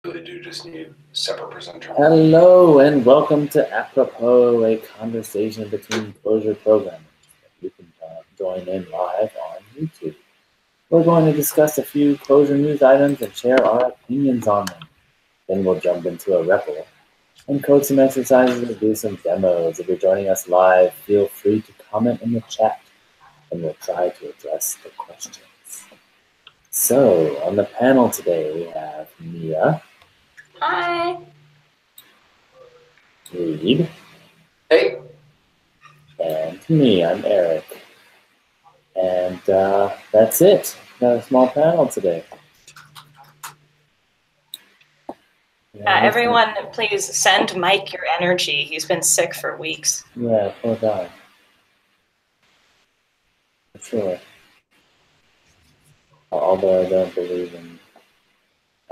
really do just need separate presenter. Hello and welcome to Apropos, a conversation between Clojure programmers. You can join in live on YouTube. We're going to discuss a few Clojure news items and share our opinions on them. Then we'll jump into a REPL and code some exercises and do some demos. If you're joining us live, feel free to comment in the chat and we'll try to address the questions. So, on the panel today we have Mia. Hi. Reed. Hey. And me, I'm Eric. And that's it. Got a small panel today. Everyone, please send Mike your energy. He's been sick for weeks. Yeah, poor guy. For sure. Although I don't believe in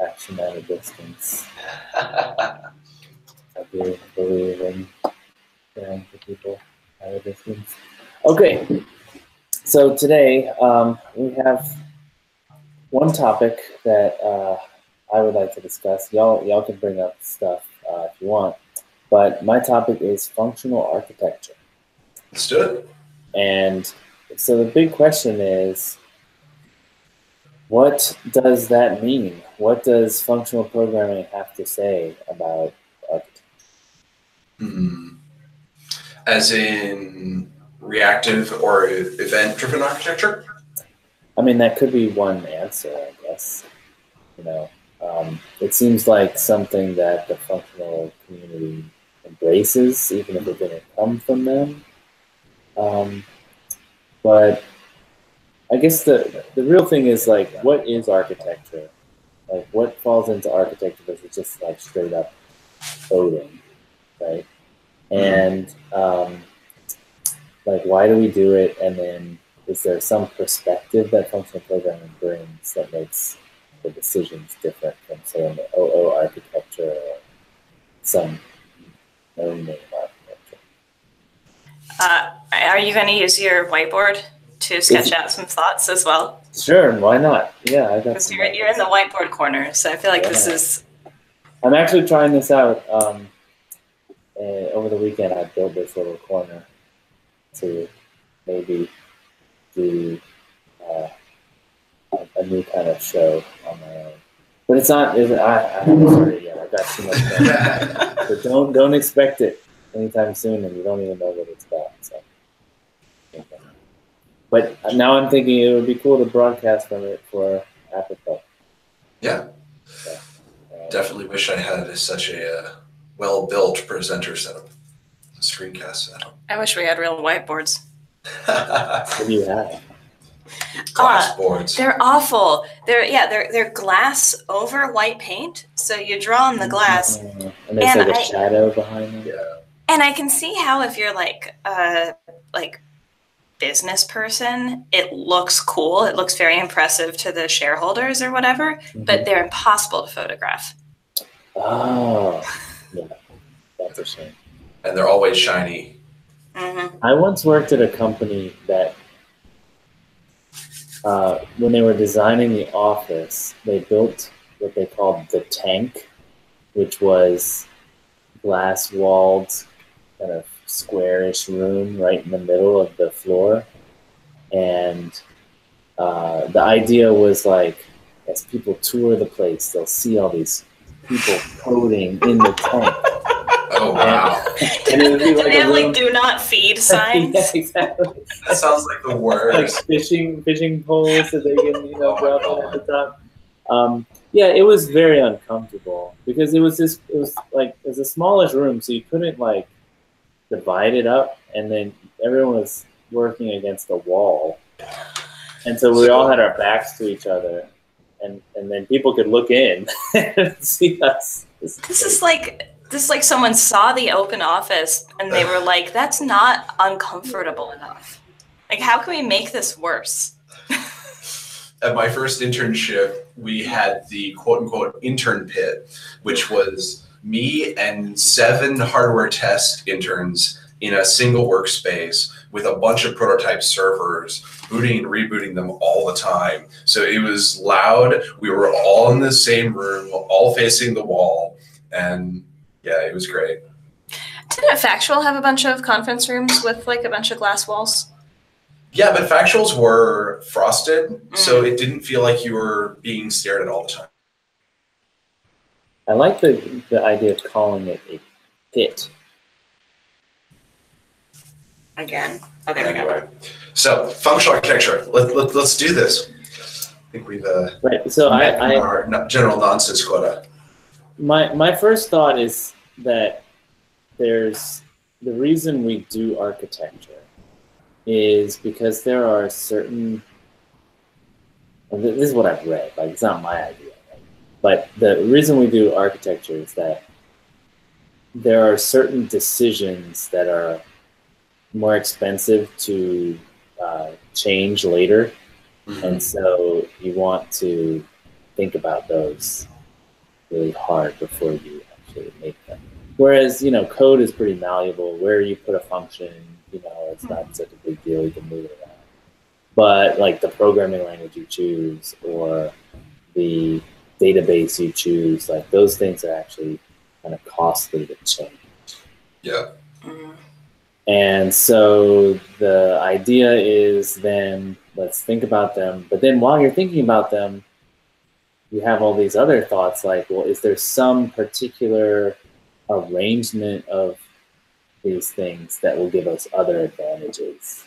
action at a distance. I do believe in caring for people at a distance. Okay, so today we have one topic that I would like to discuss. Y'all can bring up stuff if you want, but my topic is functional architecture. Let's do it. And so the big question is, what does that mean? What does functional programming have to say about architecture? As in reactive or event-driven architecture? I mean, that could be one answer, I guess. You know, it seems like something that the functional community embraces, even if it didn't come from them. But I guess the real thing is, like, what is architecture? Like, what falls into architecture versus just, like, straight up coding, right? And, like, why do we do it? And then is there some perspective that functional programming brings that makes the decisions different from, say, an OO architecture or some no-name architecture? Are you going to use your whiteboard to sketch out some thoughts as well? Sure, why not? Yeah, I got. Because you're in the whiteboard corner, so I feel like this is. I'm actually trying this out. Over the weekend, I built this little corner to maybe do a new kind of show on my own. But it's not. I haven't started yet. I've got too much done. So don't expect it anytime soon, and you don't even know what it's about. So. But now I'm thinking it would be cool to broadcast from it for Apropos. Yeah. So, definitely wish I had such a well-built presenter setup, a screencast setup. I wish we had real whiteboards. What do you have? Glass boards. They're awful. They're glass over white paint. So you draw on the glass. And there's like a shadow behind them. Yeah. And I can see how if you're like business person, it looks cool. It looks very impressive to the shareholders or whatever, but they're impossible to photograph. Oh, yeah, that's a shame. And they're always shiny. I once worked at a company that when they were designing the office, they built what they called the tank, which was glass-walled, kind of squarish room right in the middle of the floor. And the idea was, like, as people tour the place, they'll see all these people coding in the tank. Oh, wow. And it would be like they have like do not feed signs. Yeah, exactly. That sounds like the worst. Like fishing poles that they can, drop in at the top. Yeah, it was very uncomfortable because it was a smallish room, so you couldn't, like, divide it up, and then everyone was working against a wall, and so we all had our backs to each other, and then people could look in and see us. This is like someone saw the open office and they were like, "That's not uncomfortable enough. Like, how can we make this worse?" At my first internship, we had the quote-unquote intern pit, which was me and 7 hardware test interns in a single workspace with a bunch of prototype servers, booting and rebooting them all the time. So it was loud. We were all in the same room, all facing the wall. And yeah, it was great. Didn't Factual have a bunch of conference rooms with like a bunch of glass walls? Yeah, but Factuals were frosted, so it didn't feel like you were being stared at all the time. I like the idea of calling it a pit. Again. Oh, there we go. Anyway, so functional architecture. Let's do this. I think we've right. So met our general nonsense quota. My first thought is that there's the reason we do architecture is because there are certain. This is what I've read. Like, it's not my idea, right? But the reason we do architecture is that there are certain decisions that are more expensive to change later, and so you want to think about those really hard before you actually make them. Whereas, code is pretty malleable. Where you put a function, it's not such a big deal. You can move it around. But like the programming language you choose or the database you choose, like those things are actually kind of costly to change. Yeah. And so the idea is then let's think about them. But then while you're thinking about them, you have all these other thoughts like, well, is there some particular arrangement of these things that will give us other advantages,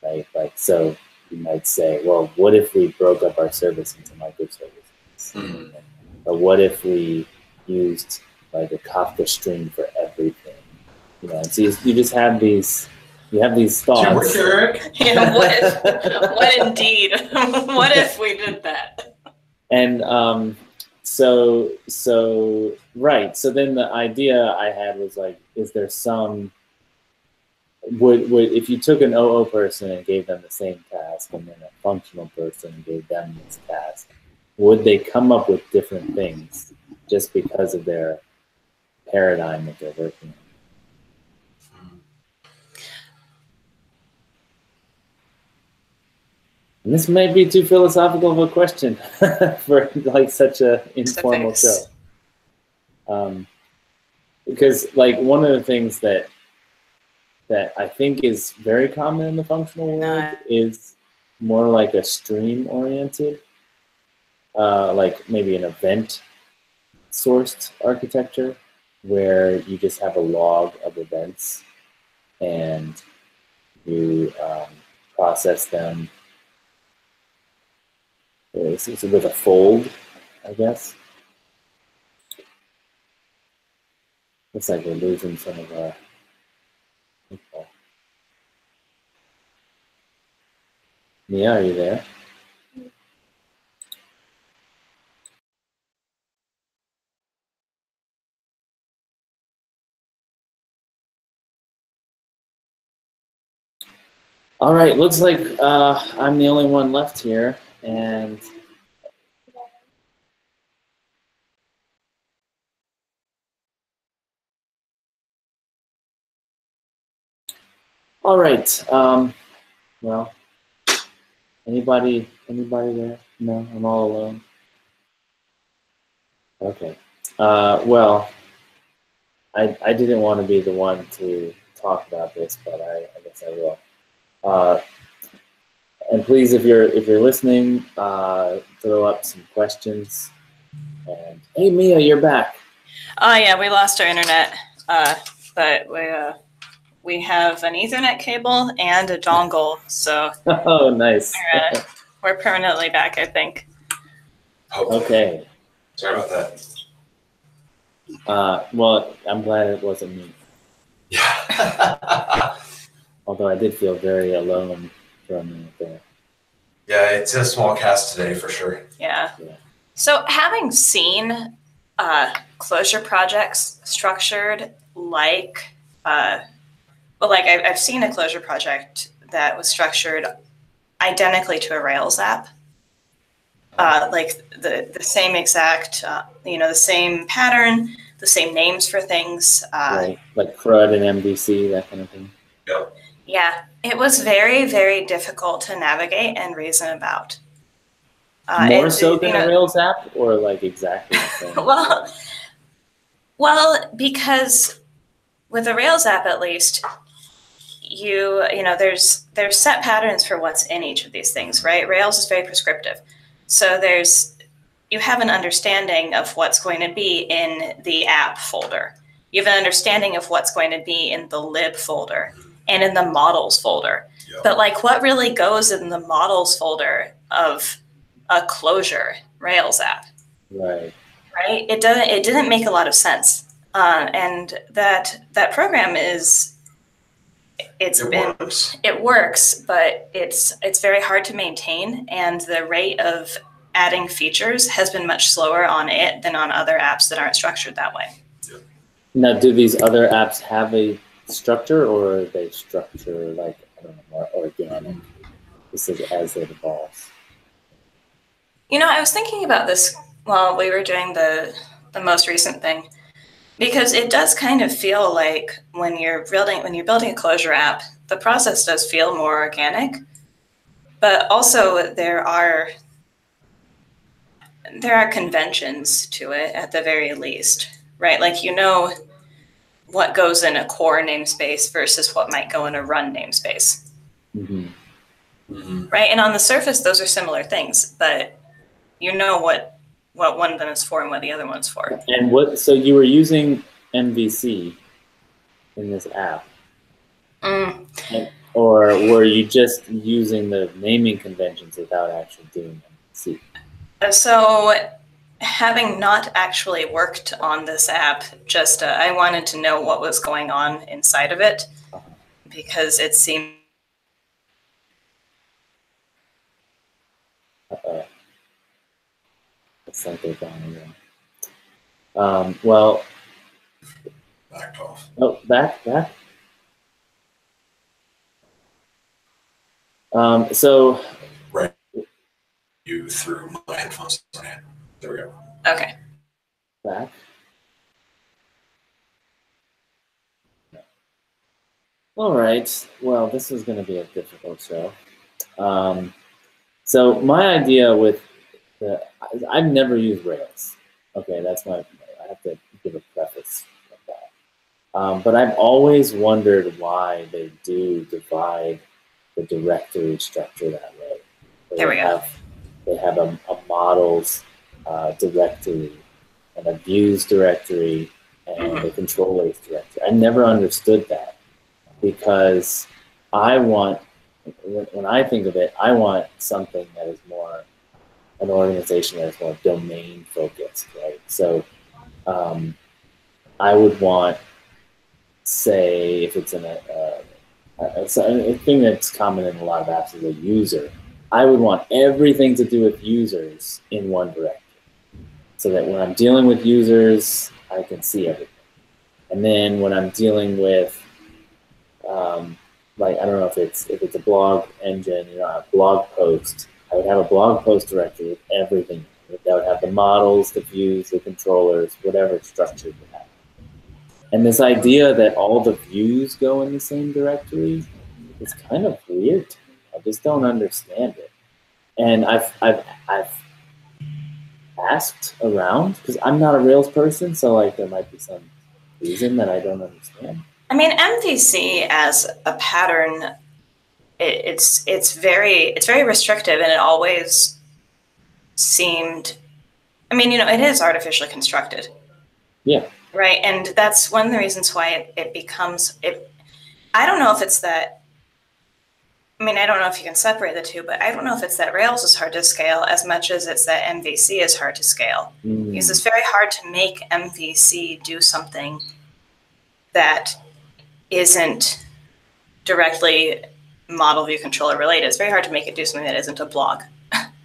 right? Like, so you might say, well, what if we broke up our service into microservices? Or what if we used like a Kafka stream for everything? And so you just have these, thoughts. Eric? Yeah, what indeed? What if we did that? And so right. So then the idea I had was like, is there some would if you took an OO person and gave them the same task, and then a functional person and gave them this task, would they come up with different things just because of their paradigm that they're working in? And this may be too philosophical of a question for like such a informal show. Because like one of the things that I think is very common in the functional world is more like a stream oriented, like maybe an event sourced architecture where you just have a log of events and you process them with a fold, I guess. Looks like we're losing some of our info. Mia, are you there? All right, looks like I'm the only one left here, and all right. Well, anybody there? No, I'm all alone. Okay. Well, I didn't want to be the one to talk about this, but I guess I will. And please, if you're listening, throw up some questions. And hey, Mia, you're back. Oh yeah, we lost our internet, but we have an Ethernet cable and a dongle, so oh, nice. we're permanently back, I think. Okay. Sorry about that. Well, I'm glad it wasn't me. Yeah. Although I did feel very alone for a minute there. Yeah, it's a small cast today for sure. Yeah. So having seen Clojure projects structured like, I've seen a Clojure project that was structured identically to a Rails app. Like the same exact, the same pattern, the same names for things. Right, like CRUD and MVC, that kind of thing. Yep. Yeah, it was very, very difficult to navigate and reason about. More so than a Rails app, or like exactly the same? well, because with a Rails app, at least, you know, there's set patterns for what's in each of these things, right? Rails is very prescriptive, so you have an understanding of what's going to be in the app folder. You have an understanding of what's going to be in the lib folder and in the models folder. Yep. But like, what really goes in the models folder of a Clojure Rails app? Right. Right. It didn't make a lot of sense. And that program it works, but it's very hard to maintain, and the rate of adding features has been much slower on it than on other apps that aren't structured that way. Now, do these other apps have a structure, or are they structure like, I don't know, more organic? This is as it evolves. You know, I was thinking about this while we were doing the most recent thing, because it does kind of feel like when you're building a Clojure app, the process does feel more organic, but also there are conventions to it at the very least, right? Like, you know what goes in a core namespace versus what might go in a run namespace. Mm-hmm. Mm-hmm. Right? And on the surface, those are similar things, but you know what one of them is for and what the other one's for. And so you were using MVC in this app? Or were you just using the naming conventions without actually doing MVC? So, having not actually worked on this app, just I wanted to know what was going on inside of it, because it seemed. It's like they're gone again. Well. Backed off. Oh, back. So. Right. You threw my headphones on it. There we go. Okay. Back. All right. Well, this is going to be a difficult show. So my idea with I've never used Rails. Okay, I have to give a preface of that. But I've always wondered why they do divide the directory structure that way. There we go. They have a models directory and a views directory and a controllers directory. I never understood that, because when I think of it, I want something that is more an organization that is more domain focused, right? So I would want, say, if it's in a thing that's common in a lot of apps is a user, I would want everything to do with users in one directory, so that when I'm dealing with users, I can see everything. And then when I'm dealing with, like, I don't know if it's a blog engine, a blog post, I would have a blog post directory with everything. That would have the models, the views, the controllers, whatever structure you have. And this idea that all the views go in the same directory is kind of weird to me. I just don't understand it. And I've asked around, because I'm not a Rails person, so like there might be some reason that I don't understand. I mean, MVC as a pattern, it's very restrictive, and it always seemed. I mean, it is artificially constructed. Yeah. Right, and that's one of the reasons why it becomes it. I don't know if it's that. I mean, I don't know if you can separate the two, but I don't know if it's that Rails is hard to scale as much as it's that MVC is hard to scale. Because it's very hard to make MVC do something that isn't directly model view controller related. It's very hard to make it do something that isn't a blog.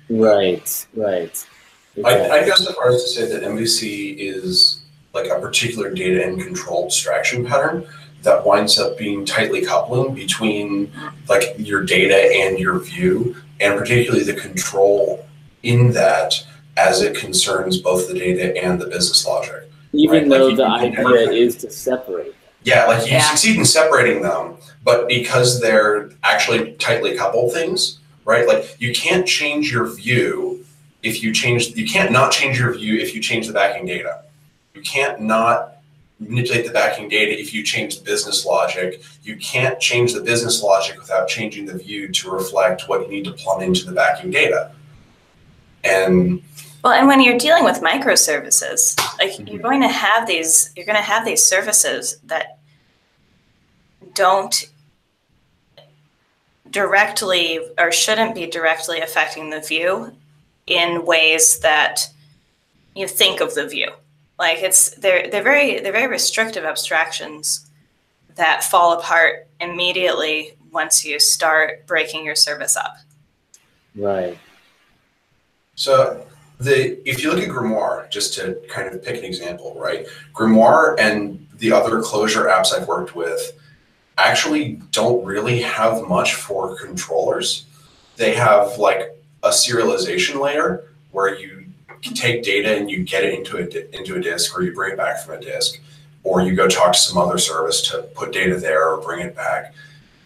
Right. Exactly. I guess as far as to say that MVC is like a particular data and control abstraction pattern that winds up being tightly coupling between like your data and your view, and particularly the control in that as it concerns both the data and the business logic. Even right? though Like the you never idea can- is to separate them. Yeah, like you succeed in separating them, but because they're actually tightly coupled things, right? Like you can't change your view if you can't not change your view if you change the backing data. You can't not manipulate the backing data if you change the business logic. You can't change the business logic without changing the view to reflect what you need to plumb into the backing data. And well, and when you're dealing with microservices, like you're going to have these services that don't directly or shouldn't be directly affecting the view in ways that you think of the view. Like they're very restrictive abstractions that fall apart immediately once you start breaking your service up. Right. so if you look at Grimoire, just to kind of pick an example, right? Grimoire and the other Clojure apps I've worked with actually don't really have much for controllers. They have like a serialization layer where you take data and you get it into a disk, or you bring it back from a disk, or you go talk to some other service to put data there or bring it back.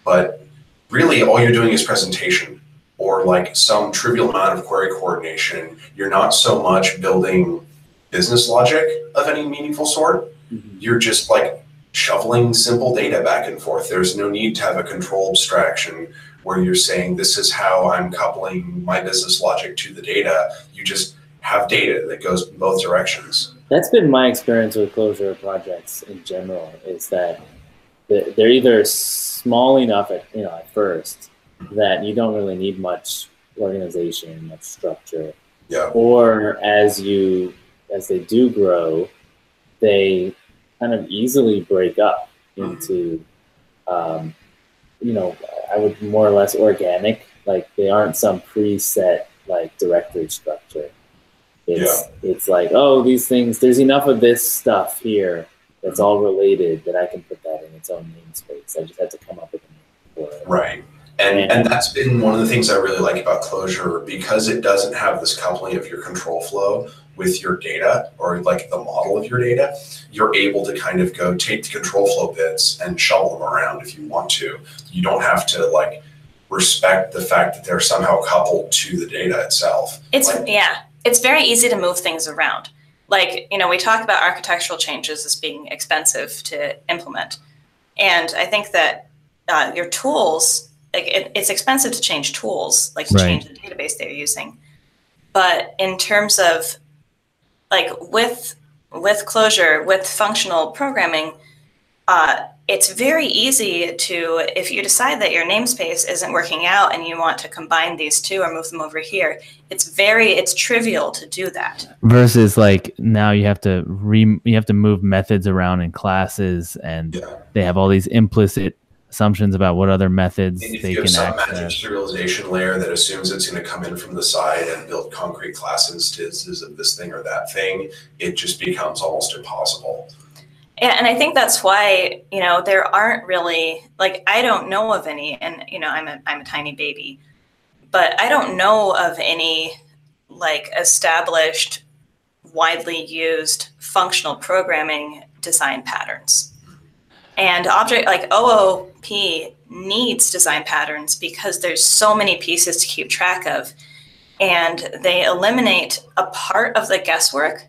But really all you're doing is presentation or like some trivial amount of query coordination. You're not so much building business logic of any meaningful sort. You're just like shoveling simple data back and forth. There's no need to have a control abstraction where you're saying, this is how I'm coupling my business logic to the data. You just have data that goes in both directions. That's been my experience with Clojure projects in general, is that they're either small enough at first that you don't really need much organization, much structure. Yeah. Or as they do grow, they kind of easily break up into, I would more or less organic. Like they aren't some preset like directory structure. It's like, oh, these things, there's enough of this stuff here that's all related that I can put that in its own namespace. I just had to come up with a name for it. Right. And that's been one of the things I really like about Clojure, because it doesn't have this coupling of your control flow with your data, or like the model of your data. You're able to kind of go take the control flow bits and shovel them around if you want to. You don't have to like respect the fact that they're somehow coupled to the data itself. It's very easy to move things around. Like, we talk about architectural changes as being expensive to implement. And I think that your tools, like it's expensive to change tools, like to change the database they're using. But in terms of like with Clojure, with functional programming, it's very easy to, if you decide that your namespace isn't working out and you want to combine these two or move them over here, it's trivial to do that. Versus like now you have to move methods around in classes, and they have all these implicit assumptions about what other methods they can access. Some magic serialization layer that assumes it's going to come in from the side and build concrete class instances of this thing or that thing, it just becomes almost impossible. Yeah, and I think that's why, there aren't really, like, I don't know of any, and, I'm a tiny baby, but I don't know of any, like, established, widely used functional programming design patterns. And OOP needs design patterns because there's so many pieces to keep track of, and they eliminate a part of the guesswork,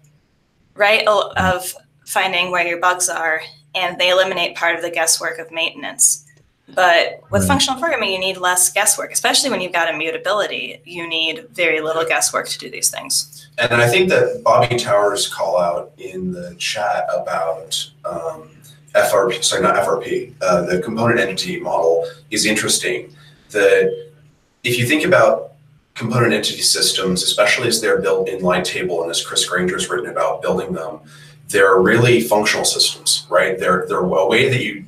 right, of finding where your bugs are, and they eliminate part of the guesswork of maintenance. But with functional programming, you need less guesswork, especially when you've got immutability. You need very little guesswork to do these things. And I think that Bobby Towers' call out in the chat about the component entity model is interesting. If you think about component entity systems, especially as they're built in Lighttable and as Chris Granger's written about building them, they're really functional systems, right? They're a way that you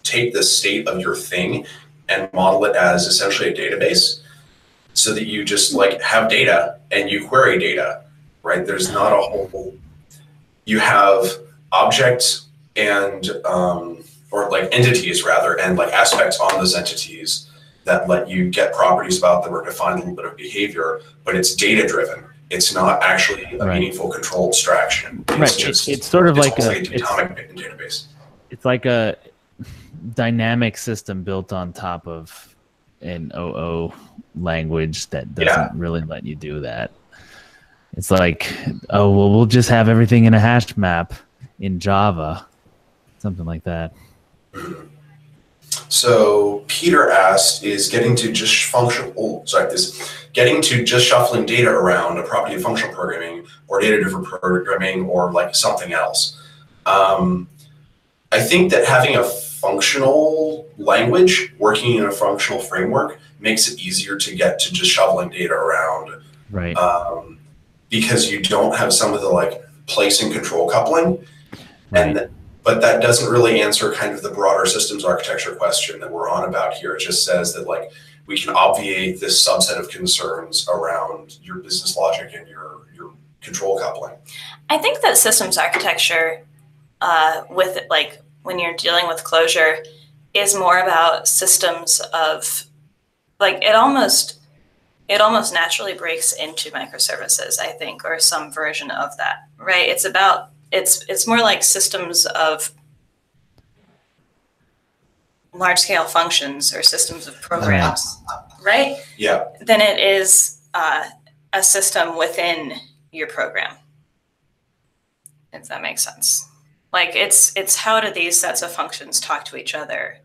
take the state of your thing and model it as essentially a database, so that you just like have data and you query data, right? There's not a whole, you have objects and, or like entities rather, and like aspects on those entities that let you get properties about them or define a little bit of behavior, but it's data driven. It's not actually a Right. meaningful control abstraction. It's Right. just It's sort of like almost a a datomic database. it's like a dynamic system built on top of an OO language that doesn't really let you do that. It's like, oh, well, we'll just have everything in a hash map in Java, something like that. So Peter asked, is getting to just shuffling data around a property of functional programming or data-driven programming or like something else? I think that having a functional language working in a functional framework makes it easier to get to just shoveling data around. Right. Because you don't have some of the like place and control coupling. Right. But that doesn't really answer kind of the broader systems architecture question that we're on about here. It just says that like we can obviate this subset of concerns around your business logic and your control coupling. I think that systems architecture with like when you're dealing with Clojure is more about systems of like it almost naturally breaks into microservices, I think, or some version of that, right? It's more like systems of large-scale functions or systems of programs, right? Yeah. Than it is a system within your program, if that makes sense. Like it's how do these sets of functions talk to each other?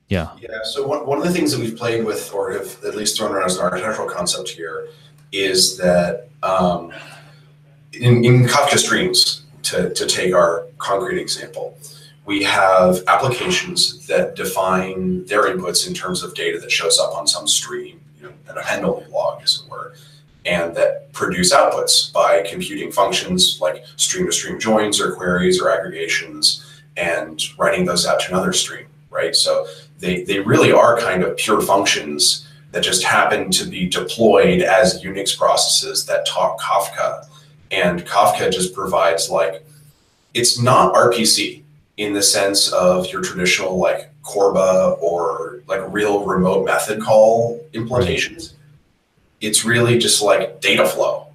Yeah. Yeah. So one of the things that we've played with, or have at least thrown around as an architectural concept here, is that in Kafka streams, to take our concrete example, we have applications that define their inputs in terms of data that shows up on some stream, an append-only log, as it were, and that produce outputs by computing functions like stream-to-stream joins or queries or aggregations and writing those out to another stream, right? So they really are kind of pure functions that just happen to be deployed as Unix processes that talk Kafka. And Kafka just provides like, it's not RPC in the sense of your traditional like Corba or like real remote method call implementations. Right. It's really just like data flow.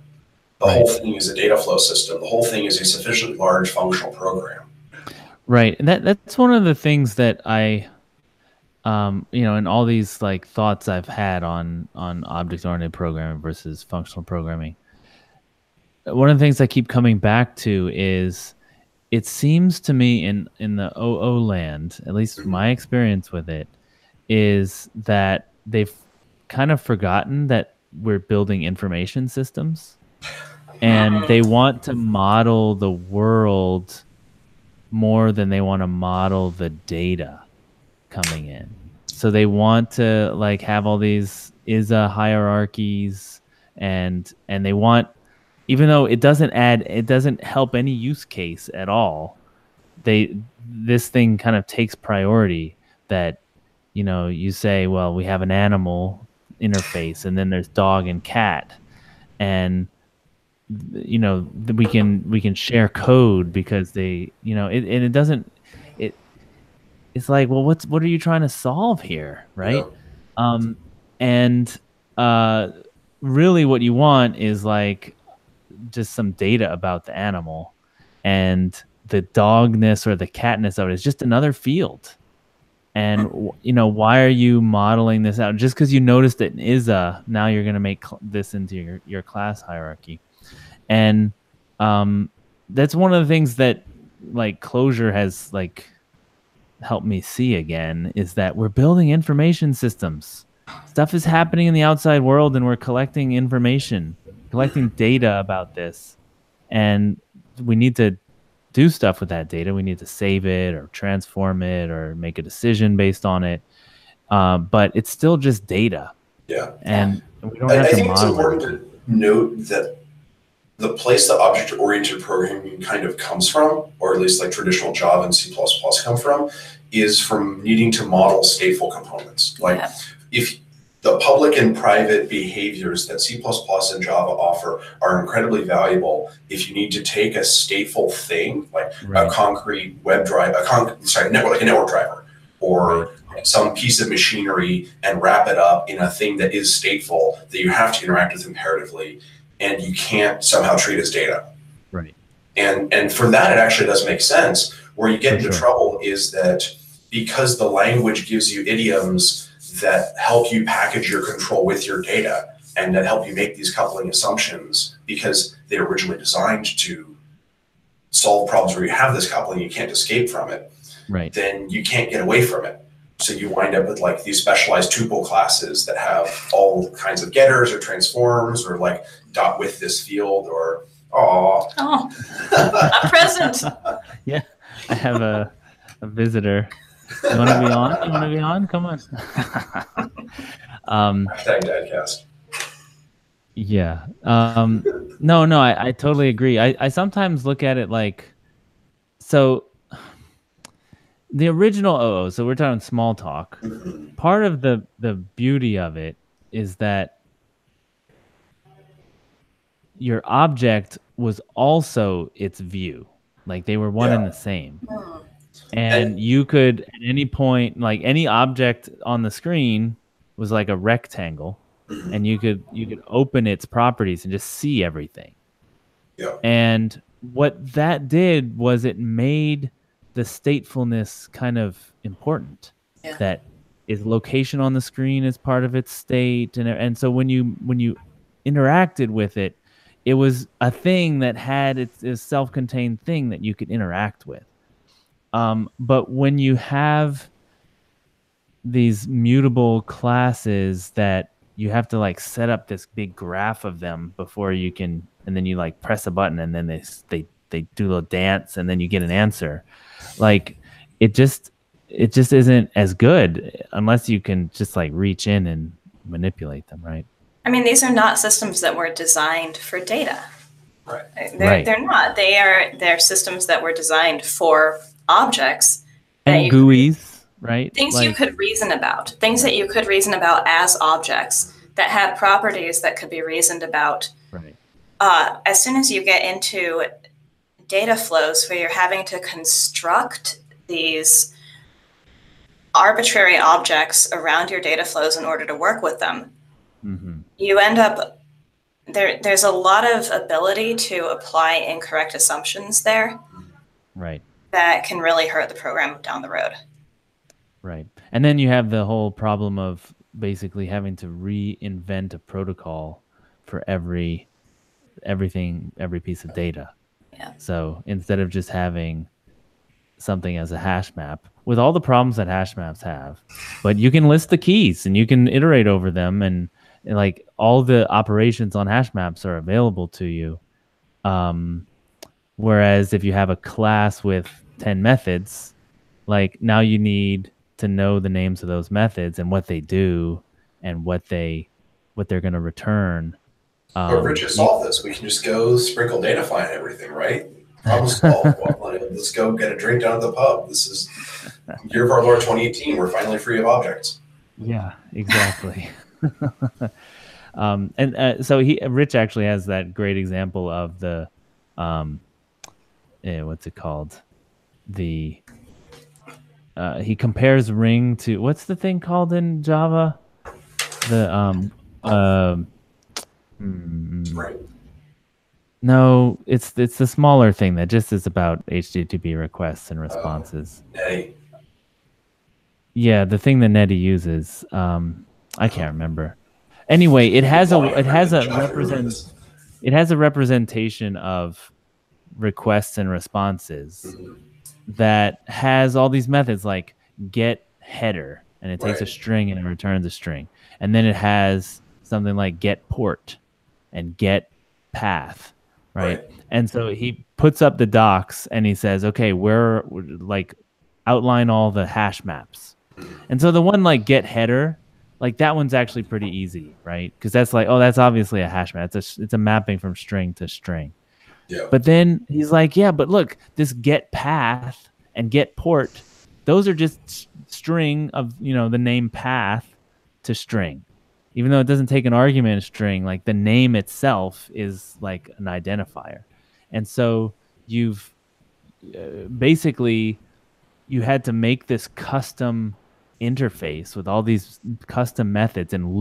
The whole thing is a data flow system. The whole thing is a sufficiently large functional program. Right. And that's one of the things that I, in all these like thoughts I've had on object-oriented programming versus functional programming, one of the things I keep coming back to is it seems to me in the OO land, at least my experience with it, is that they've kind of forgotten that we're building information systems and they want to model the world more than they want to model the data coming in. So they want to like have all these ISA hierarchies and they want, even though it doesn't help any use case at all, this thing kind of takes priority that, you say, well, we have an animal interface and then there's dog and cat and we can share code because they, it's like, well, what are you trying to solve here, right? Yeah. Really what you want is like just some data about the animal, and the dogness or the catness of it is just another field. And why are you modeling this out? Just because you noticed it in ISA, now you're going to make this into your class hierarchy. And that's one of the things that like Clojure has like helped me see again, is that we're building information systems. Stuff is happening in the outside world and we're collecting information, collecting data about this. And we need to do stuff with that data. We need to save it or transform it or make a decision based on it. But it's still just data. Yeah. And we don't have to model it. I think it's important to note that the place that object-oriented programming kind of comes from, or at least like traditional Java and C++ come from, is from needing to model stateful components. Like if the public and private behaviors that C++ and Java offer are incredibly valuable, if you need to take a stateful thing, like a concrete web drive, like a network driver, or some piece of machinery, and wrap it up in a thing that is stateful that you have to interact with imperatively, and you can't somehow treat as data. Right. And for that, it actually does make sense. Where you get For into sure. trouble is that because the language gives you idioms that help you package your control with your data and that help you make these coupling assumptions because they're originally designed to solve problems where you have this coupling, you can't escape from it, Right. then you can't get away from it. So you wind up with like these specialized tuple classes that have all kinds of getters or transforms or like dot with this field or Oh, a present. Yeah, I have a visitor. You want to be on? You want to be on? Come on. Hashtag Dadcast. Yeah. No, I totally agree. I sometimes look at it like, so the original OO, so we're talking small talk. Part of the beauty of it is that your object was also its view. Like they were one and the same. And you could at any point, like any object on the screen was like a rectangle, and you could open its properties and just see everything. Yeah. And what that did was it made the statefulness kind of important. Yeah. That is location on the screen is part of its state, and so when you interacted with it, it was a thing that had its self-contained thing that you could interact with. But when you have these mutable classes that you have to like set up this big graph of them before you can, and then you like press a button and then they do a little dance and then you get an answer. Like it just isn't as good unless you can just like reach in and manipulate them, right? I mean, these are not systems that were designed for data. Right. They're not. They're systems that were designed for objects and GUIs, right? Things like, you could reason about. Things that you could reason about as objects that had properties that could be reasoned about. Right. As soon as you get into data flows where you're having to construct these arbitrary objects around your data flows in order to work with them, you end up there's a lot of ability to apply incorrect assumptions there. Right. That can really hurt the program down the road. Right. And then you have the whole problem of basically having to reinvent a protocol for every piece of data. Yeah. So instead of just having something as a hash map with all the problems that hash maps have, but you can list the keys and you can iterate over them and like all the operations on hash maps are available to you. Whereas if you have a class with 10 methods, like now you need to know the names of those methods and what they do and what they're going to return. But Rich has solved this. We can just go sprinkle datafy and everything, right? Problem solved. Well, let's go get a drink down at the pub. This is year of our Lord 2018. We're finally free of objects. Yeah, exactly. So Rich actually has that great example of the what's it called? He compares ring to what's the thing called in Java? Right. No, it's the smaller thing that just is about HTTP requests and responses. Netty. Yeah, the thing that Netty uses. I can't remember. Anyway, it has a representation of requests and responses that has all these methods like get header, and it takes a string and it returns a string, and then it has something like get port and get path, right? And so he puts up the docs and he says, okay, where like outline all the hash maps, and so the one like get header, like that one's actually pretty easy, right? Because that's like, oh, that's obviously a hash map. It's a mapping from string to string. Yeah. But then he's like, yeah, but look, this get path and get port, those are just string of, the name path to string. Even though it doesn't take an argument string, like the name itself is like an identifier. And so you've basically, you had to make this custom interface with all these custom methods and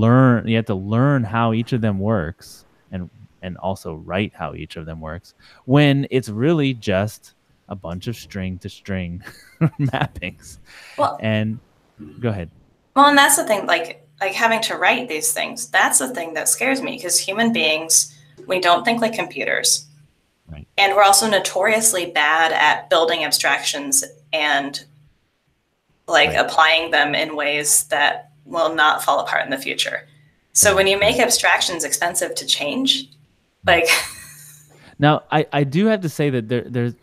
you have to learn how each of them works and and also write how each of them works, when it's really just a bunch of string to string mappings. Well, and go ahead. Well, and that's the thing, like having to write these things, that's the thing that scares me, because human beings, we don't think like computers. Right. And we're also notoriously bad at building abstractions and like applying them in ways that will not fall apart in the future. So when you make abstractions expensive to change, like... Now, I do have to say that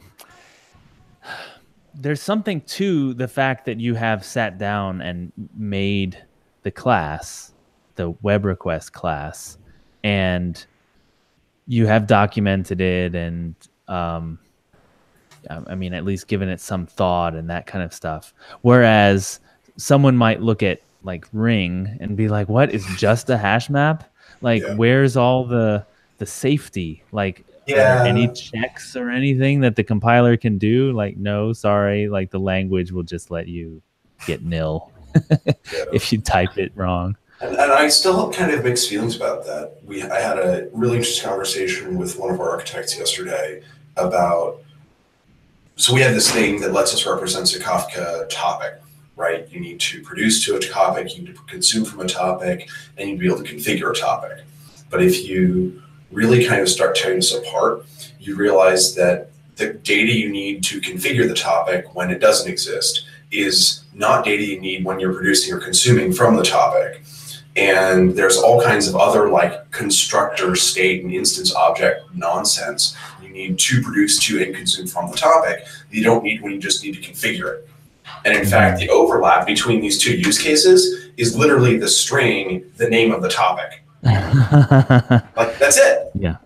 there's something to the fact that you have sat down and made the class, the web request class, and you have documented it and, I mean, at least given it some thought and that kind of stuff. Whereas someone might look at like Ring and be like, what is just a hash map? Like, where's all the safety? Like, are there any checks or anything that the compiler can do? Like, no, sorry. Like, the language will just let you get nil if you type it wrong. And I still have kind of mixed feelings about that. I had a really interesting conversation with one of our architects yesterday about, so we have this thing that lets us represent a Kafka topic, right? You need to produce to a topic, you need to consume from a topic, and you need to be able to configure a topic. But if you really kind of start tearing this apart, you realize that the data you need to configure the topic when it doesn't exist is not data you need when you're producing or consuming from the topic. And there's all kinds of other like constructor, state, and instance object nonsense you need to produce to and consume from the topic that you don't need when you just need to configure it. And in fact, the overlap between these two use cases is literally the string, the name of the topic. Like, that's it. Yeah.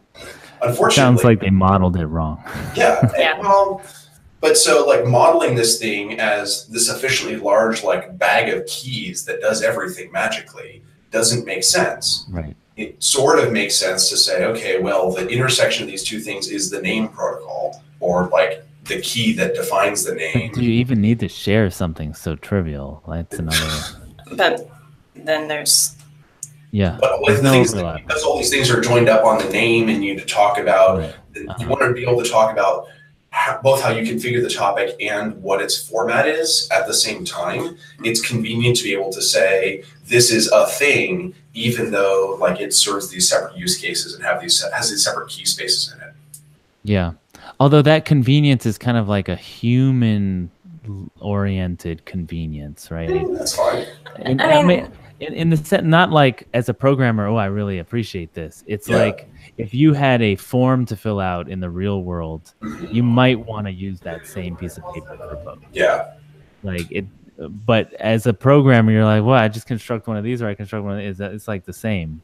Unfortunately. Sounds like they modeled it wrong. Yeah. Well, but so like modeling this thing as this officially large like bag of keys that does everything magically doesn't make sense. Right. It sort of makes sense to say, okay, well, the intersection of these two things is the name protocol, or like the key that defines the name. Do you even need to share something so trivial? That's another. But then there's. Yeah. But with the things because all these things are joined up on the name, and you need to talk about, you want to be able to talk about both how you configure the topic and what its format is at the same time. It's convenient to be able to say this is a thing, even though like it serves these separate use cases and has these separate key spaces in it. Yeah. Although that convenience is kind of like a human-oriented convenience, right? That's fine. I mean, in the set, not like as a programmer, oh, I really appreciate this. It's like if you had a form to fill out in the real world, you might want to use that same piece of paper for both. Yeah. Like it, but as a programmer, you're like, well, I just construct one of these, or I construct one of these. It's like the same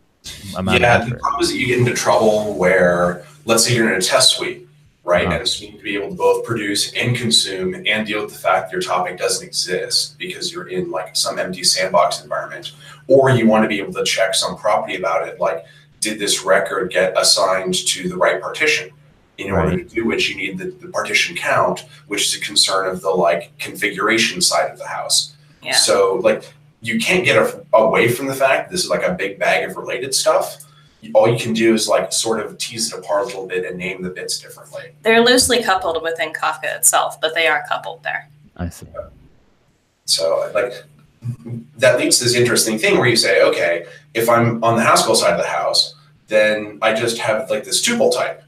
amount of effort. The problem is that you get into trouble where, let's say you're in a test suite, right? And so you need to be able to both produce and consume and deal with the fact that your topic doesn't exist because you're in like some empty sandbox environment. Or you want to be able to check some property about it, like, did this record get assigned to the right partition? In order to do which, you need the partition count, which is a concern of the like configuration side of the house. Yeah. So like you can't get away from the fact this is like a big bag of related stuff. All you can do is like sort of tease it apart a little bit and name the bits differently. They're loosely coupled within Kafka itself, but they are coupled there. I see. So like that leads to this interesting thing where you say, okay, if I'm on the Haskell side of the house, then I just have like this tuple type,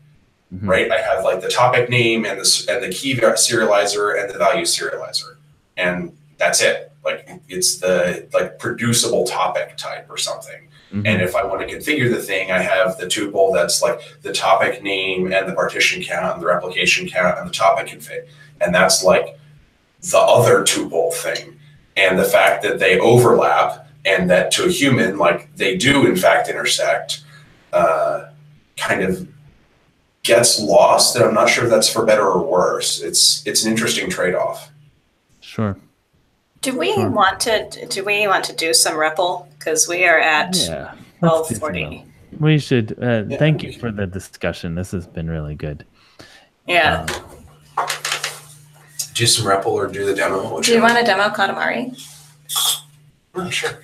right? I have like the topic name and the key serializer and the value serializer, and that's it. Like it's the like producible topic type or something. And if I want to configure the thing, I have the tuple that's like the topic name and the partition count and the replication count and the topic config. And that's like the other tuple thing. And the fact that they overlap and that to a human, like they do in fact intersect, kind of gets lost. And I'm not sure if that's for better or worse. It's an interesting trade-off. Sure. Do we want to do some REPL? Because we are at 12:40. We should. Thank you for the discussion. This has been really good. Yeah. Do some REPL or do the demo? Do you want to demo Katamari? Oh, sure.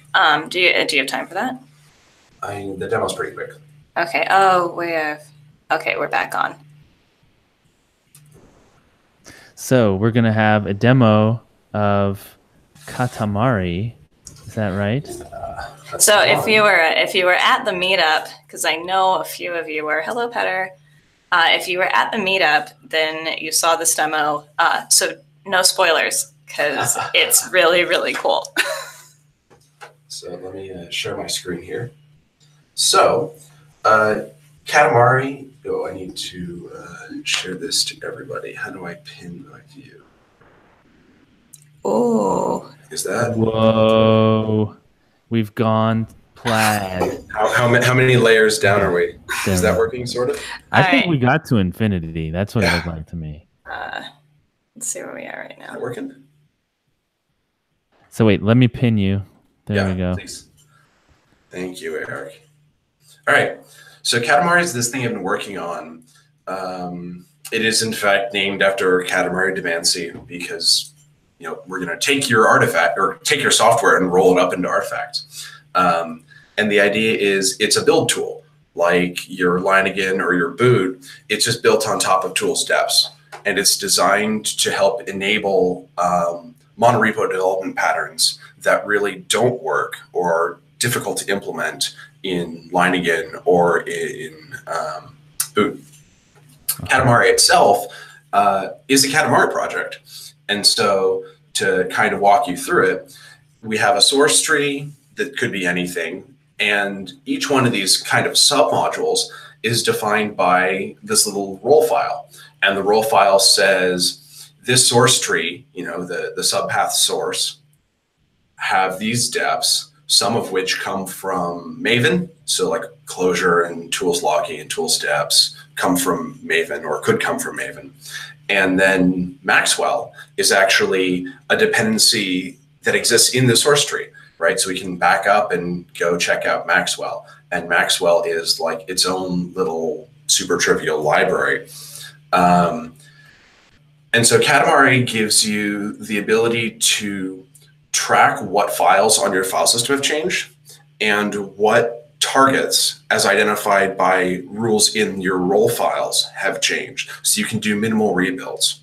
Do you have time for that? The demo's pretty quick. Okay. Oh, we're back on. So we're gonna have a demo of Katamari. Is that right? So if you were at the meetup, because I know a few of you were, hello, Petter. If you were at the meetup, then you saw this demo. So no spoilers, because it's really, really cool. So let me share my screen here. So, Katamari. Oh, I need to share this to everybody. How do I pin my view? Oh. Is that? Whoa. We've gone plaid. How many layers down are we? Is that working, sort of? I think we got to infinity. That's what it looked like to me. Let's see where we are right now. Is that working? So wait, let me pin you. There we go. Please. Thank you, Eric. All right. So Katamari is this thing I've been working on. It is in fact named after Katamari Damacy because we're going to take your artifact or take your software and roll it up into artifacts. And the idea is it's a build tool like your Linigan or your boot. It's just built on top of tool steps, and it's designed to help enable monorepo development patterns that really don't work or are difficult to implement in Linigan or in boot. Katamari itself is a Katamari project. And so to kind of walk you through it, we have a source tree that could be anything. And each one of these kind of submodules is defined by this little role file. And the role file says this source tree, the subpath source, have these depths, some of which come from Maven. So like Clojure and tools logging and tool steps come from Maven or could come from Maven. And then Maxwell is actually a dependency that exists in the source tree, right? So we can back up and go check out Maxwell. And Maxwell is like its own little super trivial library. And so Katamari gives you the ability to track what files on your file system have changed and what targets as identified by rules in your role files have changed. So you can do minimal rebuilds.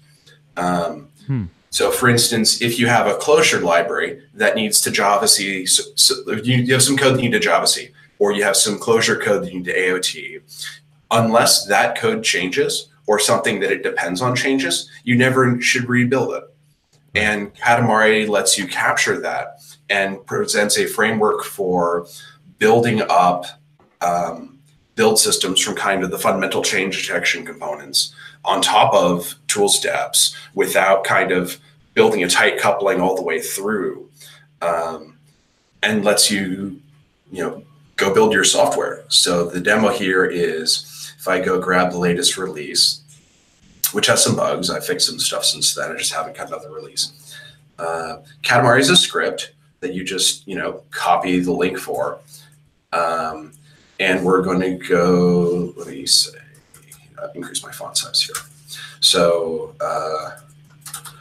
So for instance, if you have a Clojure library that needs to Java-C, so you have some code that you need to Java-C, or you have some Clojure code that you need to AOT, unless that code changes or something that it depends on changes, you never should rebuild it. And Katamari lets you capture that and presents a framework for building up build systems from kind of the fundamental change detection components on top of tool steps without kind of building a tight coupling all the way through, and lets you, go build your software. So the demo here is if I go grab the latest release, which has some bugs. I fixed some stuff since then. I just haven't got another release. Katamari is a script that you just, copy the link for. And we're going to go, let me say, increase my font size here. So,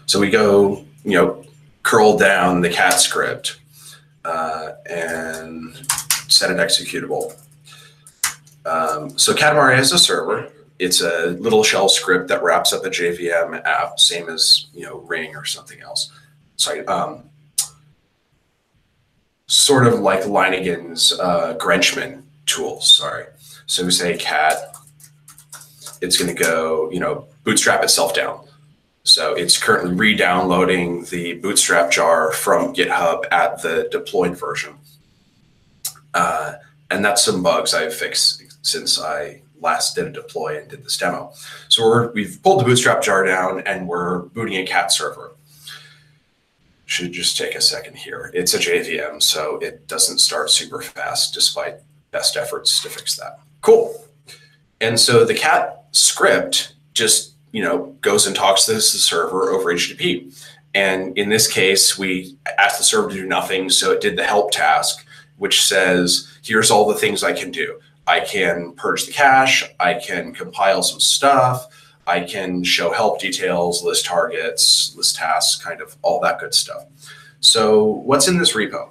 so we go, curl down the cat script and set it executable. So Katamari has a server. It's a little shell script that wraps up a JVM app, same as Ring or something else. Sorry, sort of like Linigan's Grenchman tools. Sorry. So we say cat. It's going to go, bootstrap itself down. So it's currently re-downloading the bootstrap jar from GitHub at the deployed version. And that's some bugs I've fixed since I last did a deploy and did this demo. So we've pulled the bootstrap jar down and we're booting a cat server. Should just take a second here. It's a JVM, so it doesn't start super fast despite best efforts to fix that. Cool. And so the cat script just, goes and talks to the server over HTTP. And in this case, we asked the server to do nothing. So it did the help task, which says, here's all the things I can do. I can purge the cache. I can compile some stuff. I can show help details, list targets, list tasks, kind of all that good stuff. So what's in this repo?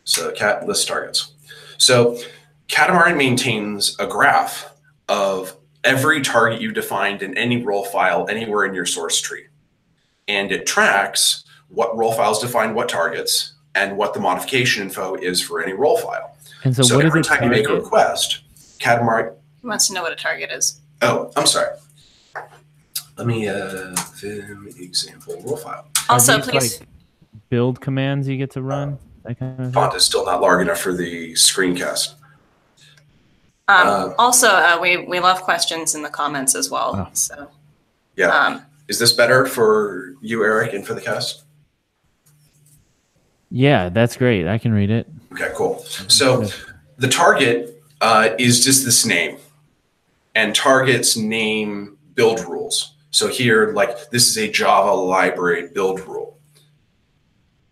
So cat list targets. So Katamari maintains a graph of every target you defined in any role file anywhere in your source tree. And it tracks what role files define what targets and what the modification info is for any role file. And so what every is time you make a request, Katamari... He wants to know what a target is. Oh, I'm sorry. Let me vim example role file. Also, these, please... like, build commands you get to run? That kind of Font is still not large enough for the screencast. We love questions in the comments as well. Oh. So yeah, is this better for you, Eric, and for the cast? Yeah, that's great. I can read it. Okay, cool. So the target is just this name, and targets name build rules. So here, like, this is a Java library build rule.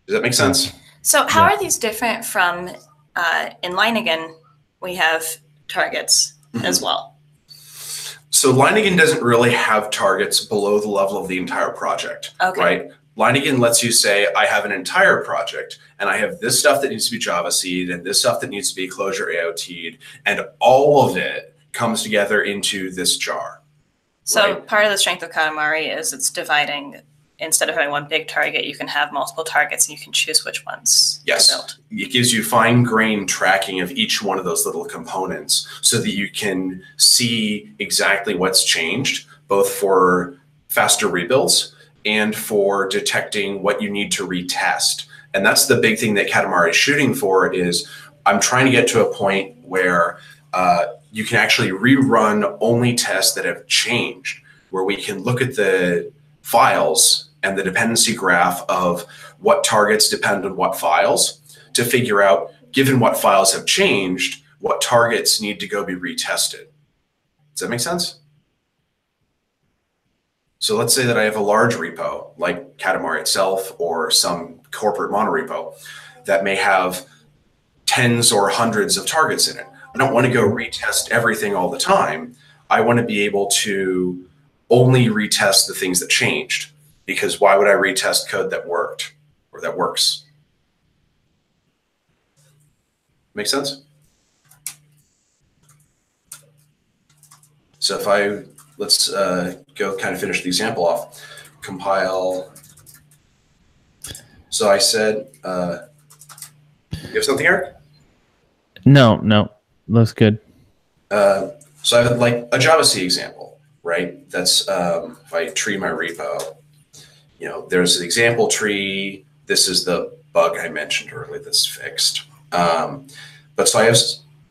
Does that make sense? So how are these different from in Lineagen? We have targets as well. So Lineagen doesn't really have targets below the level of the entire project, right? Lineagen lets you say, I have an entire project and I have this stuff that needs to be Java seed and this stuff that needs to be Clojure AOT'd, and all of it comes together into this jar. So part of the strength of Katamari is it's dividing. Instead of having one big target, you can have multiple targets and you can choose which ones to build. It gives you fine-grained tracking of each one of those little components so that you can see exactly what's changed, both for faster rebuilds and for detecting what you need to retest. And that's the big thing that Katamari is shooting for, is I'm trying to get to a point where you can actually rerun only tests that have changed, where we can look at the files and the dependency graph of what targets depend on what files to figure out, given what files have changed, what targets need to go be retested. Does that make sense? So let's say that I have a large repo like Katamari itself or some corporate monorepo that may have tens or hundreds of targets in it. I don't want to go retest everything all the time. I want to be able to only retest the things that changed, because why would I retest code that worked or that works? Make sense? So if let's go kind of finish the example off. Compile. So I said, you have something, Eric? No, looks good. So I have like a Java C example, right? That's if I tree my repo, there's the example tree. This is the bug I mentioned earlier that's fixed. But so I have,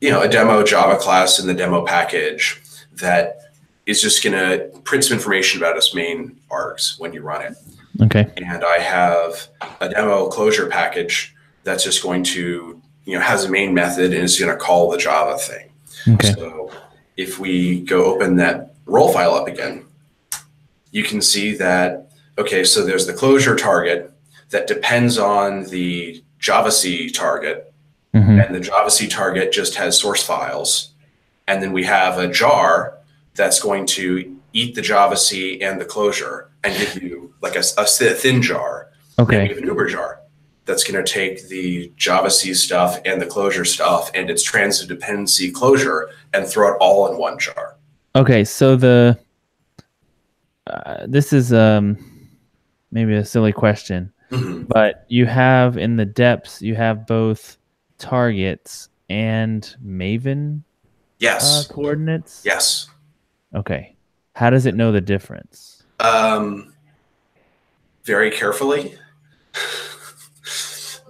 a demo Java class in the demo package that is just going to print some information about its main args when you run it. Okay. And I have a demo Clojure package that's just going to, has a main method and is going to call the Java thing. Okay. So if we go open that roll file up again, you can see that, okay, so there's the Clojure target that depends on the Java C target, and the Java C target just has source files. And then we have a jar that's going to eat the Java C and the Clojure and give you like a thin jar. Okay. And we have an Uber jar that's going to take the Java C stuff and the Clojure stuff and its transitive dependency Clojure and throw it all in one jar. Okay, so this is maybe a silly question, but you have in the depths, you have both targets and Maven coordinates? Yes. Okay. How does it know the difference? Very carefully.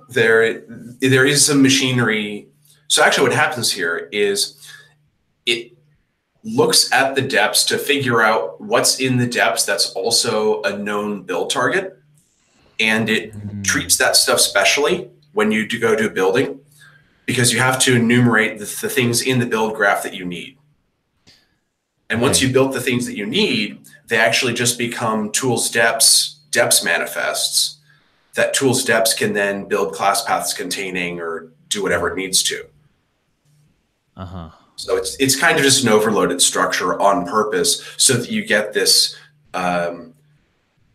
There is some machinery. So actually what happens here is it looks at the depths to figure out what's in the depths that's also a known build target. And it treats that stuff specially when you go do building, because you have to enumerate the things in the build graph that you need. And once you built the things that you need, they actually just become tools depths manifests that tools depths can then build class paths containing or do whatever it needs to. So it's kind of just an overloaded structure on purpose so that you get this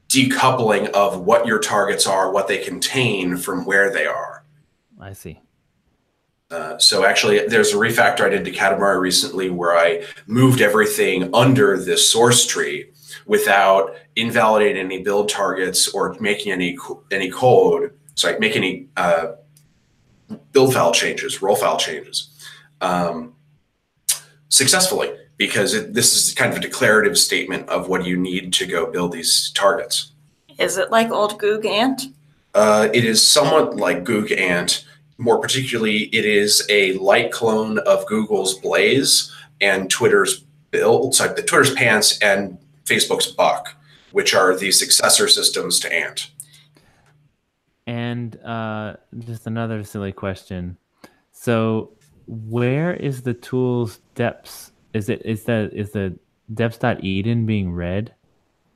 decoupling of what your targets are, what they contain from where they are. I see. So actually, there's a refactor I did to Katamari recently where I moved everything under this source tree without invalidating any build targets or making any code. Sorry, make any build file changes, roll file changes successfully, because this is kind of a declarative statement of what you need to go build these targets. Is it like old Goog Ant? It is somewhat like Goog Ant. More particularly, it is a light clone of Google's Blaze and Twitter's Build, sorry, the Twitter's Pants and Facebook's Buck, which are the successor systems to Ant. And just another silly question. So where is the tool's depths? Is the depths.eden being read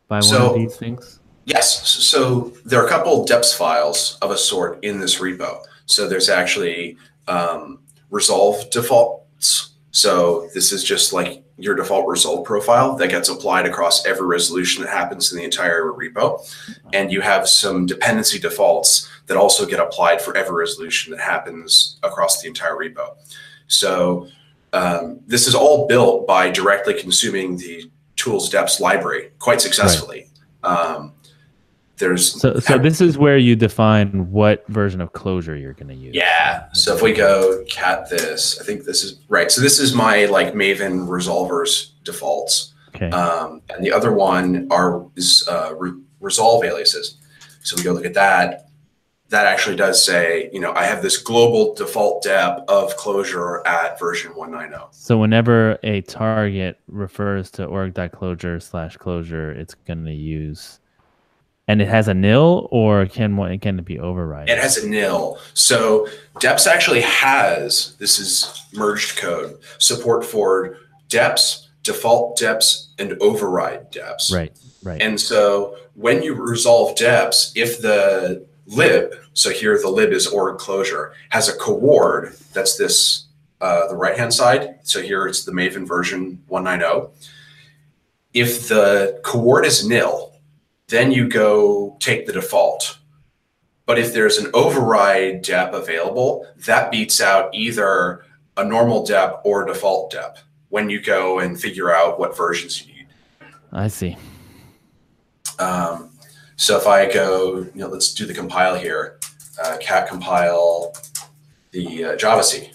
by one of these things? Yes. So there are a couple deps files of a sort in this repo. So there's actually resolve defaults. So this is just like your default resolve profile that gets applied across every resolution that happens in the entire repo. And you have some dependency defaults that also get applied for every resolution that happens across the entire repo. So this is all built by directly consuming the tools deps library quite successfully. Right. So this is where you define what version of Clojure you're going to use. Yeah. So if we go cat this, I think this is right. So this is my like Maven resolvers defaults. Okay. And the other one is resolve aliases. So we go look at that. That actually does say, I have this global default dep of Clojure at version 190. So whenever a target refers to org.clojure/Clojure, it's going to use. And it has a nil, or can it be override? It has a nil. So deps actually has, this is merged code, support for deps, default deps, and override deps. Right. And so when you resolve deps, if the lib, so here the lib is org Clojure, has a coord, that's this, the right-hand side. So here it's the Maven version 190. If the coord is nil, then you go take the default. But if there's an override dep available, that beats out either a normal dep or a default dep when you go and figure out what versions you need. I see. So if I go, let's do the compile here. Cat compile the javac.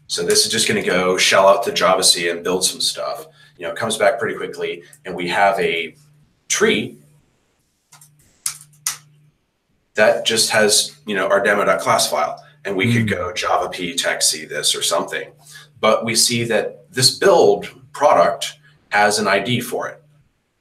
So this is just going to go shell out the javac and build some stuff. It comes back pretty quickly, and we have a tree that just has, our demo.class file, and we could go java p texc this or something. But we see that this build product has an ID for it.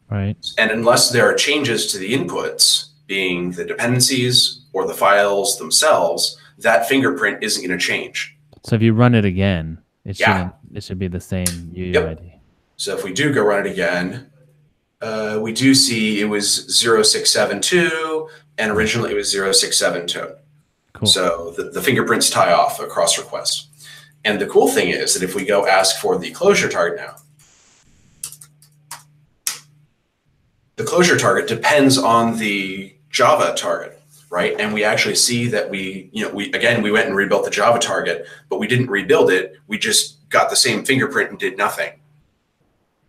Right. And unless there are changes to the inputs, being the dependencies or the files themselves, that fingerprint isn't going to change. So if you run it again, it should be the same UUID. So if we do go run it again, we do see it was 0672, and originally it was 0672. Cool. So the fingerprints tie off across requests. And the cool thing is that if we go ask for the Clojure target now, the Clojure target depends on the Java target, right? And we actually see that we went and rebuilt the Java target, but we didn't rebuild it. We just got the same fingerprint and did nothing.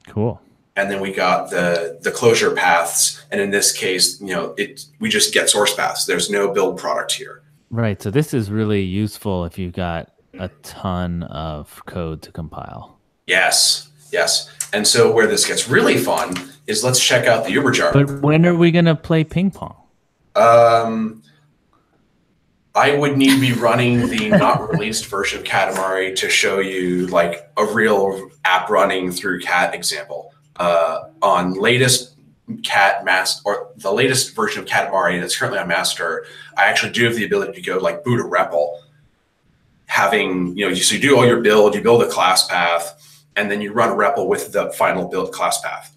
Cool. And then we got the Clojure paths, and in this case, we just get source paths. There's no build product here. Right. So this is really useful if you've got a ton of code to compile. Yes. And so where this gets really fun is let's check out the Uberjar. But when are we going to play ping pong? I would need to be running the not released version of Katamari to show you like a real app running through Cat example. On latest Cat master, or the latest version of Katamari that's currently on master, I actually do have the ability to go like boot a REPL, having, so you do all your build, you build a class path, and then you run a REPL with the final build class path.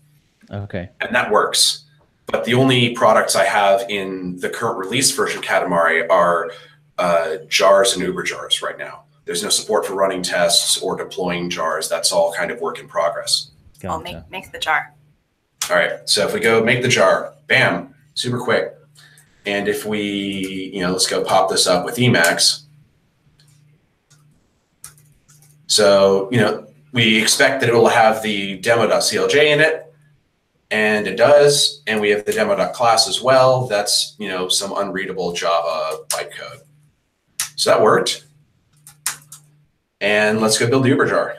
Okay. And that works. But the only products I have in the current release version of Katamari are jars and Uberjars right now. There's no support for running tests or deploying jars. That's all kind of work in progress. Gotcha. I'll make the jar. All right. So if we go make the jar, bam, super quick. And if we, let's go pop this up with Emacs. So, we expect that it will have the demo.clj in it, and it does. And we have the demo.class as well. That's, some unreadable Java bytecode. So that worked. And let's go build the Uber jar.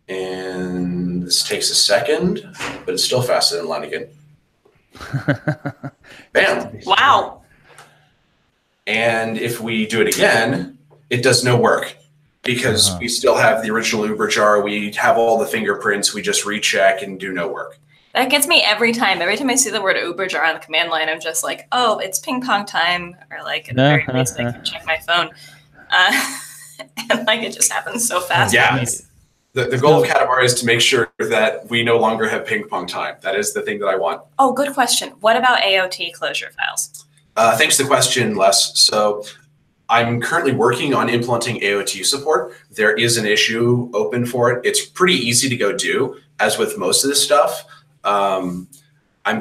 And this takes a second, but it's still faster than Lanigan. Bam. Wow. And if we do it again, it does no work because we still have the original Uber jar. We have all the fingerprints. We just recheck and do no work. That gets me every time. Every time I see the word Uber jar on the command line, I'm just like, oh, it's ping pong time. Or like, at the very least, I can check my phone. And like, it just happens so fast. Yeah. The goal of Katamari is to make sure that we no longer have ping pong time. That is the thing that I want. Oh, good question. What about AOT Clojure files? Thanks for the question, Les. So I'm currently working on implementing AOT support. There is an issue open for it. It's pretty easy to go do, as with most of this stuff. I'm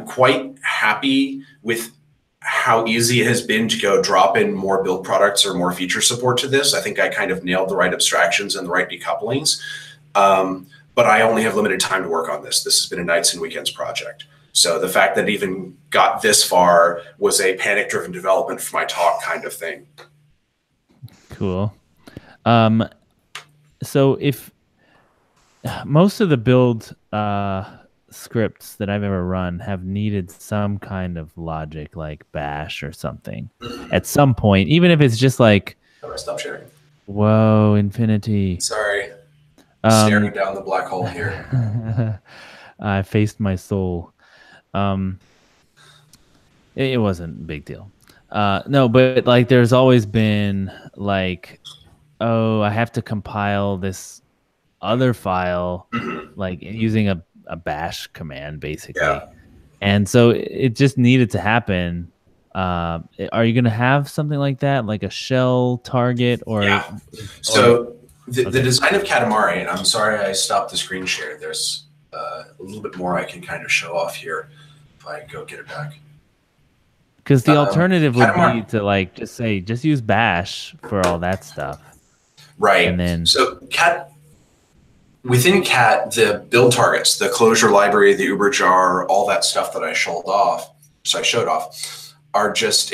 quite happy with how easy it has been to go drop in more build products or more feature support to this. I think I kind of nailed the right abstractions and the right decouplings. But I only have limited time to work on this. This has been a nights and weekends project. So the fact that it even got this far was a panic-driven development for my talk kind of thing. Cool. So if most of the build scripts that I've ever run have needed some kind of logic like bash or something at some point, even if it's just like, How do I stop sharing? Whoa, infinity. Sorry. Staring down the black hole here. I faced my soul. It wasn't a big deal. No, but like there's always been like, oh, I have to compile this other file, like using a bash command basically. Yeah. And so it just needed to happen. Are you going to have something like that, like a shell target or? Yeah. So the design of Katamari, and I'm sorry I stopped the screen share. There's a little bit more I can kind of show off here if I go get it back. Because the alternative would be to like just use bash for all that stuff. Right. And then within Cat, the build targets, the Clojure library, the Uber jar, all that stuff that I showed off, are just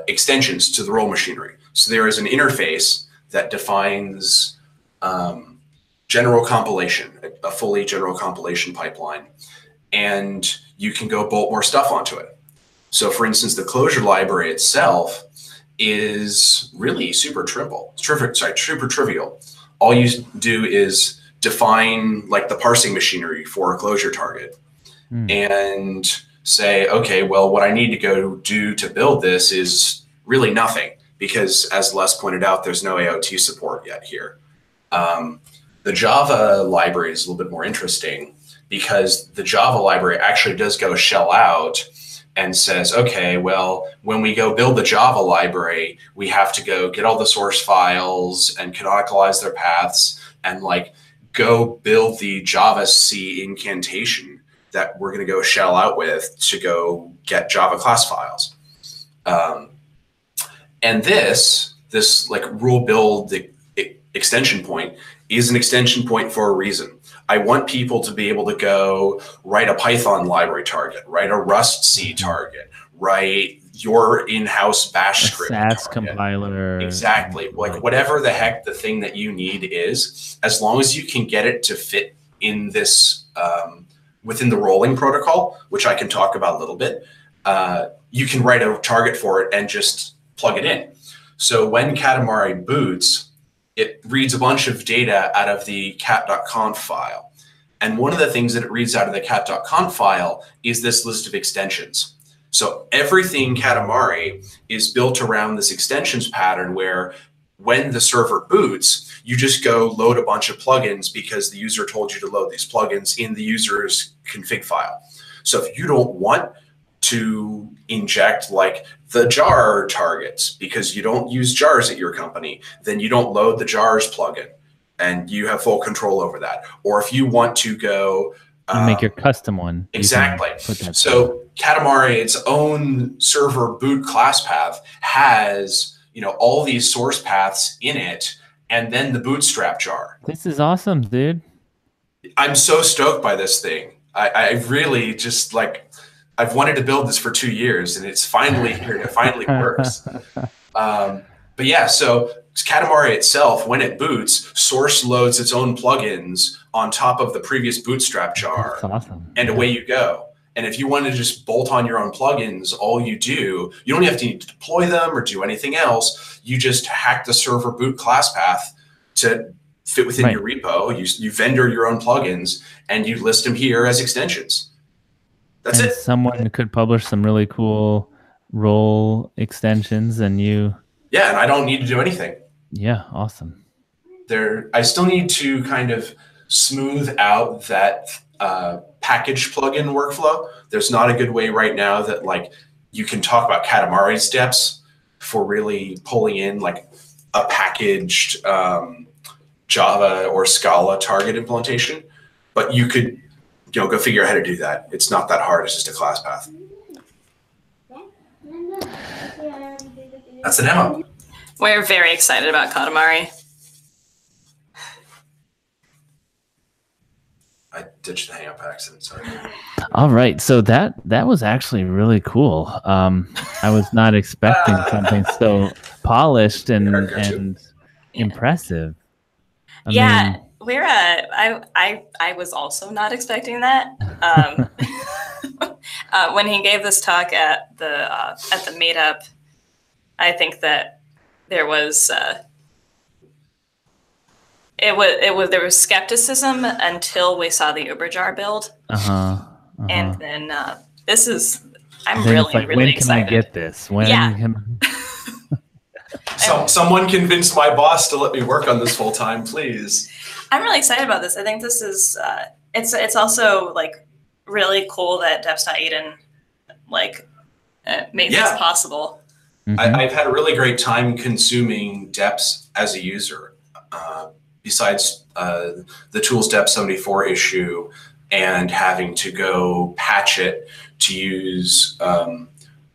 extensions to the role machinery. So there is an interface that defines general compilation, a fully general compilation pipeline, and you can go bolt more stuff onto it. So for instance, the Clojure library itself is really super trivial. All you do is define like the parsing machinery for a Clojure target and say, okay, well, what I need to go do to build this is really nothing because as Les pointed out, there's no AOT support yet here. The Java library is a little bit more interesting because the Java library actually does go shell out and says, okay, well, when we go build the Java library, we have to go get all the source files and canonicalize their paths and like go build the Java C incantation that we're going to go shell out with to go get Java class files. And this like rule build extension point is an extension point for a reason. I want people to be able to go write a Python library target, write a Rust C target, write your in-house bash script SAS target. Compiler. Exactly. Like whatever the heck the thing that you need is, as long as you can get it to fit in this within the rolling protocol, which I can talk about a little bit, you can write a target for it and just plug it in. So when Katamari boots, it reads a bunch of data out of the cat.conf file. And one of the things that it reads out of the cat.conf file is this list of extensions. So everything Katamari is built around this extensions pattern where when the server boots, you just go load a bunch of plugins because the user told you to load these plugins in the user's config file. So if you don't want to inject like the jar targets because you don't use jars at your company, then you don't load the jars plugin and you have full control over that. Or if you want to go make your custom one. Exactly. So Katamari, its own server boot class path has, all these source paths in it, and then the bootstrap jar. This is awesome, dude. I'm so stoked by this thing. I really just I've wanted to build this for 2 years, and it's finally here, and it finally works. But yeah, so Katamari itself, when it boots, source loads its own plugins on top of the previous bootstrap jar. That's awesome. And away you go. And if you want to just bolt on your own plugins, all you don't have to need to deploy them or do anything else. You just hack the server boot class path to fit within your repo. You vendor your own plugins, and you list them here as extensions. That's it. Someone could publish some really cool role extensions, and yeah, and I don't need to do anything. Yeah, awesome. I still need to kind of smooth out that package plugin workflow. There's not a good way right now that you can talk about Katamari steps for really pulling in a packaged Java or Scala target implementation. But you could go figure out how to do that. It's not that hard. It's just a class path. That's the demo. We're very excited about Katamari. I ditched the Hangout by accident. Sorry. All right, so that was actually really cool. I was not expecting something so polished and impressive. I mean, we're I was also not expecting that. When he gave this talk at the meetup, I think that there was there was skepticism until we saw the Uberjar build, and then I'm really when excited. can I get this? When? Yeah. Someone convinced my boss to let me work on this full time, please. I'm really excited about this. I think this is it's also really cool that Deps.Eden made this possible. Mm-hmm. I've had a really great time consuming Deps as a user. Besides the Tools Dep 74 issue and having to go patch it to use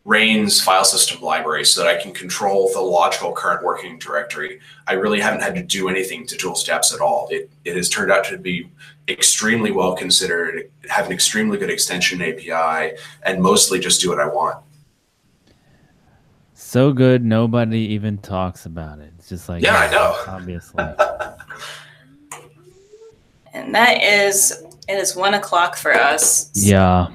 Rain's file system library so that I can control the logical current working directory, I really haven't had to do anything to Tools Deps at all. It has turned out to be extremely well considered, have an extremely good extension API, and mostly just do what I want. So good, nobody even talks about it. It's just I know. Obviously. And it is 1 o'clock for us. Yeah.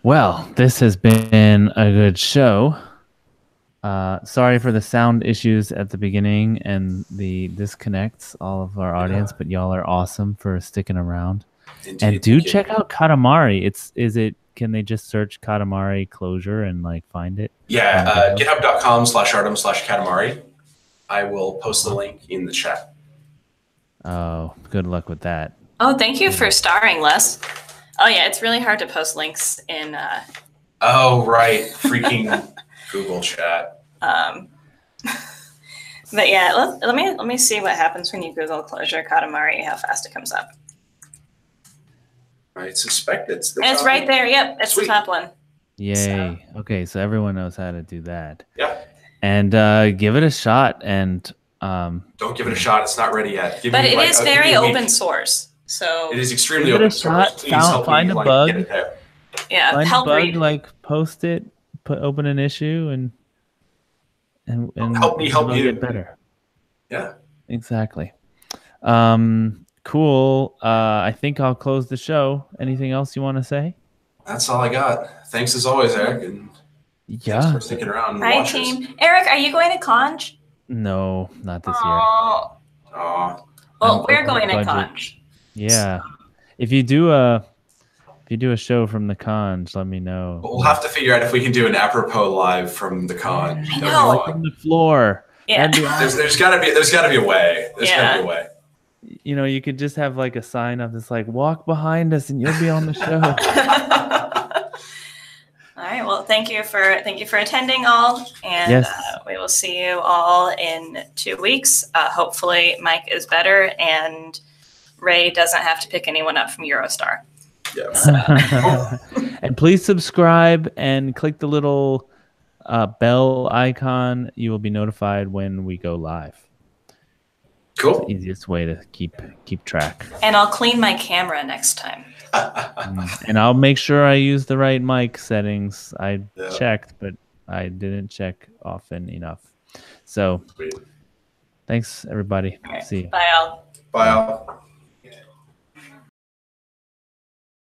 Well, this has been a good show. Sorry for the sound issues at the beginning and the disconnects, all of our audience, but y'all are awesome for sticking around. Indeed, and do check out Katamari. Can they just search Katamari Clojure and find it? Yeah, github.com/artem/Katamari. I will post the link in the chat. Oh, good luck with that. Oh, thank you for starring, Les. Oh yeah, it's really hard to post links in. Oh right, freaking Google Chat. But yeah, let me see what happens when you Google Clojure Katamari. How fast it comes up. I suspect it's the. And it's right there. Yep, it's Sweet. the top one. Yay! So. Okay, so everyone knows how to do that. Yeah. And give it a shot. And don't give it a shot. It's not ready yet. But it is very open source. So it is extremely open source. Please help find me, a bug. Get it there. Yeah, find help a bug, read. Post it, open an issue, and help me help you get better. Yeah, exactly. Cool. I think I'll close the show. Anything else you want to say? That's all I got. Thanks as always, Eric. And thanks for sticking around. Hi, team. Eric, are you going to Conj? No, not this year. Oh. Well, we're going to Conj. Yeah. If you do a show from the Conj, let me know. We'll have to figure out if we can do an apropos live from the Conj. I know. From the floor. Yeah. There's gotta be a way. There's gotta be a way. You could just have a sign up that's walk behind us and you'll be on the show. All right. Well, thank you for attending all, and we will see you all in 2 weeks. Hopefully, Mike is better and Ray doesn't have to pick anyone up from Eurostar. Yeah. And please subscribe and click the little bell icon. You will be notified when we go live. Cool. It's the easiest way to keep track. And I'll clean my camera next time. And I'll make sure I use the right mic settings. I Yeah. checked, but I didn't check often enough. So Sweet. thanks, everybody. All right. See you. Bye, all. Bye all.